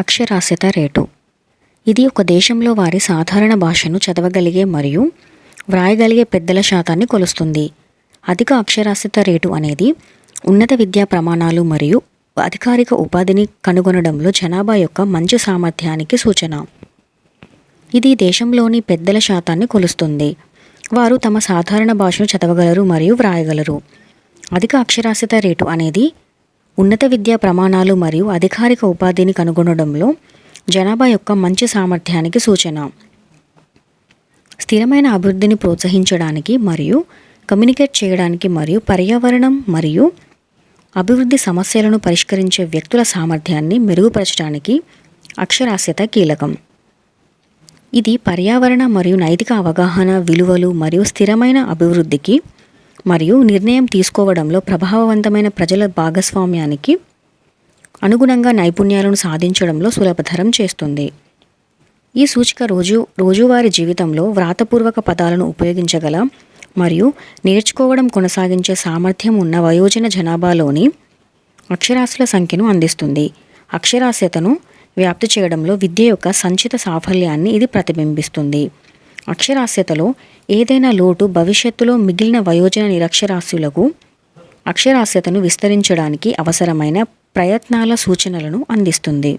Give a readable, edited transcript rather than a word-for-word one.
అక్షరాస్యత రేటు. ఇది ఒక దేశంలో వారి సాధారణ భాషను చదవగలిగే మరియు వ్రాయగలిగే పెద్దల శాతాన్ని కొలుస్తుంది. అధిక అక్షరాస్యత రేటు అనేది ఉన్నత విద్యా ప్రమాణాలు మరియు అధికారిక ఉపాధిని కనుగొనడంలో జనాభా యొక్క మంచి సామర్థ్యానికి సూచన. ఇది దేశంలోని పెద్దల శాతాన్ని కొలుస్తుంది. వారు తమ సాధారణ భాషను చదవగలరు మరియు వ్రాయగలరు. అధిక అక్షరాస్యత రేటు అనేది ఉన్నత విద్యా ప్రమాణాలు మరియు అధికారిక ఉపాధిని కనుగొనడంలో జనాభా యొక్క మంచి సామర్థ్యానికి సూచన. స్థిరమైన అభివృద్ధిని ప్రోత్సహించడానికి మరియు కమ్యూనికేట్ చేయడానికి మరియు పర్యావరణం మరియు అభివృద్ధి సమస్యలను పరిష్కరించే వ్యక్తుల సామర్థ్యాన్ని మెరుగుపరచడానికి అక్షరాస్యత కీలకం. ఇది పర్యావరణ మరియు నైతిక అవగాహన, విలువలు మరియు స్థిరమైన అభివృద్ధికి మరియు నిర్ణయం తీసుకోవడంలో ప్రభావవంతమైన ప్రజల భాగస్వామ్యానికి అనుగుణంగా నైపుణ్యాలను సాధించడంలో సులభతరం చేస్తుంది. ఈ సూచిక రోజువారీ జీవితంలో వ్రాతపూర్వక పదాలను ఉపయోగించగల మరియు నేర్చుకోవడం కొనసాగించే సామర్థ్యం ఉన్న వయోజన జనాభాలోని అక్షరాస్యుల సంఖ్యను అందిస్తుంది. అక్షరాస్యతను వ్యాప్తి చేయడంలో విద్య యొక్క సంచిత సాఫల్యాన్ని ఇది ప్రతిబింబిస్తుంది. అక్షరాస్యతలో ఏదైనా లోటు భవిష్యత్తులో మిగిలిన వయోజన నిరక్షరాస్యులకు అక్షరాస్యతను విస్తరించడానికి అవసరమైన ప్రయత్నాల సూచనలను అందిస్తుంది.